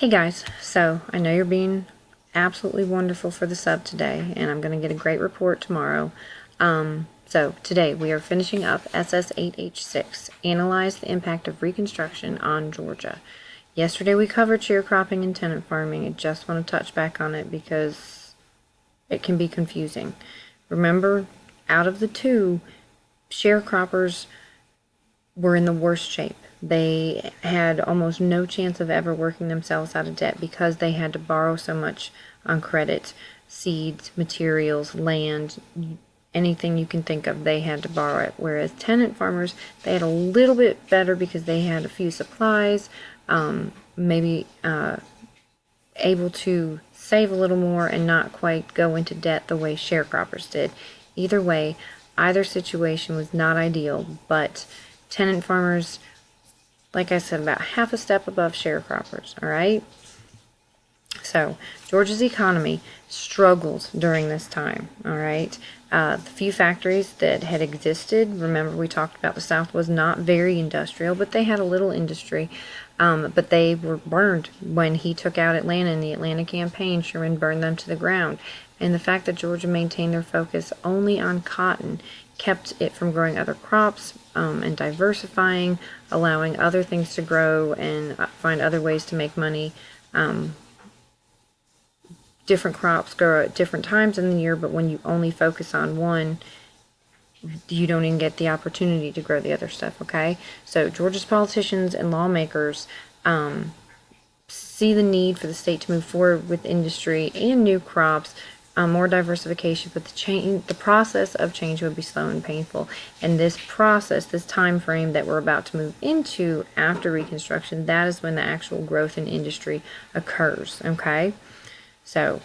Hey guys, so I know you're being absolutely wonderful for the sub today, and I'm going to get a great report tomorrow. So today we are finishing up SS8H6, Analyze the Impact of Reconstruction on Georgia. Yesterday we covered sharecropping and tenant farming. I just want to touch back on it because it can be confusing. Remember, out of the two, sharecroppers were in the worst shape. They had almost no chance of ever working themselves out of debt because they had to borrow so much on credit, seeds, materials, land, anything you can think of, they had to borrow it. Whereas tenant farmers, they had a little bit better because they had a few supplies, maybe able to save a little more and not quite go into debt the way sharecroppers did. Either way, either situation was not ideal, but tenant farmers, like I said, about half a step above sharecroppers, all right? So, Georgia's economy struggled during this time, all right? The few factories that had existed, remember we talked about the South was not very industrial, but they had a little industry, but they were burned when he took out Atlanta in the Atlanta campaign. Sherman burned them to the ground. And the fact that Georgia maintained their focus only on cotton kept it from growing other crops and diversifying, allowing other things to grow and find other ways to make money. Different crops grow at different times in the year, but when you only focus on one, you don't even get the opportunity to grow the other stuff, okay? So Georgia's politicians and lawmakers see the need for the state to move forward with industry and new crops, more diversification, but the process of change would be slow and painful. And this process, this time frame that we're about to move into after Reconstruction, that is when the actual growth in industry occurs, okay? So,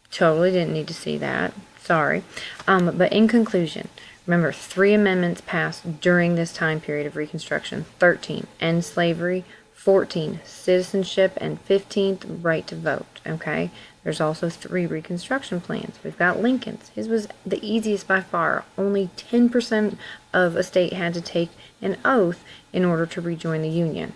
totally didn't need to see that. Sorry. But in conclusion, remember, 3 amendments passed during this time period of Reconstruction. 13, end slavery. 14, citizenship. And 15th, right to vote. Okay? There's also 3 Reconstruction plans. We've got Lincoln's. His was the easiest by far. Only 10% of a state had to take an oath in order to rejoin the Union.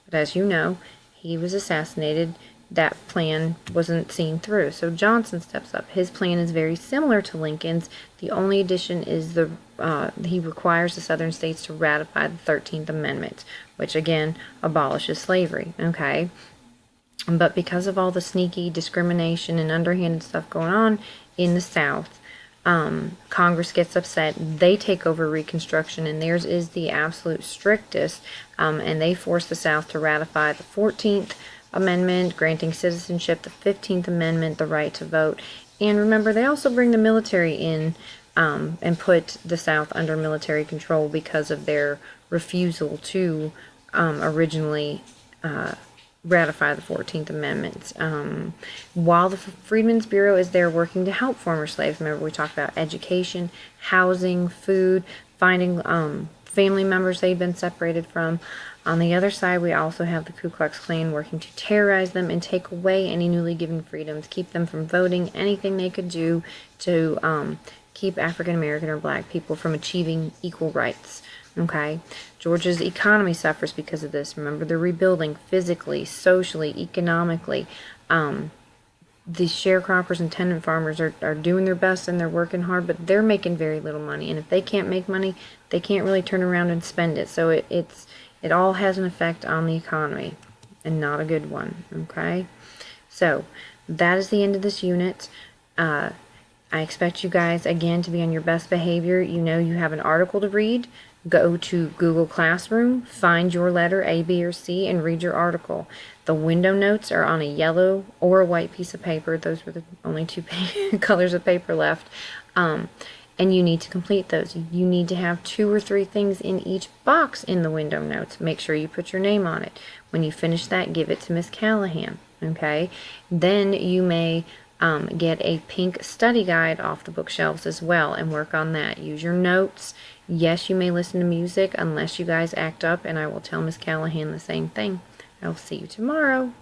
But as you know, he was assassinated. That plan wasn't seen through. So Johnson steps up. His plan is very similar to Lincoln's. The only addition is he requires the southern states to ratify the 13th Amendment, which again abolishes slavery, okay? But because of all the sneaky discrimination and underhanded stuff going on in the South, Congress gets upset. They take over Reconstruction, and theirs is the absolute strictest, and they force the South to ratify the 14th Amendment, granting citizenship, the 15th Amendment, the right to vote. And remember, they also bring the military in and put the South under military control because of their refusal to originally ratify the 14th Amendment. While the Freedmen's Bureau is there working to help former slaves, remember we talked about education, housing, food, finding family members they'd been separated from. On the other side, we also have the Ku Klux Klan working to terrorize them and take away any newly given freedoms, keep them from voting, anything they could do to keep African American or black people from achieving equal rights. Okay, Georgia's economy suffers because of this. Remember, they're rebuilding physically, socially, economically. The sharecroppers and tenant farmers are doing their best and they're working hard, but they're making very little money. And if they can't make money, they can't really turn around and spend it. So it all has an effect on the economy, and not a good one. Okay, so that is the end of this unit. I expect you guys again to be on your best behavior. You know you have an article to read. Go to Google Classroom, find your letter A, B, or C, and read your article. The window notes are on a yellow or a white piece of paper. Those were the only 2 colors of paper left. And you need to complete those. You need to have 2 or 3 things in each box in the window notes. Make sure you put your name on it. When you finish that, give it to Miss Callahan. Okay? Then you may get a pink study guide off the bookshelves as well and work on that. Use your notes. Yes, you may listen to music unless you guys act up, and I will tell Miss Callahan the same thing. I'll see you tomorrow.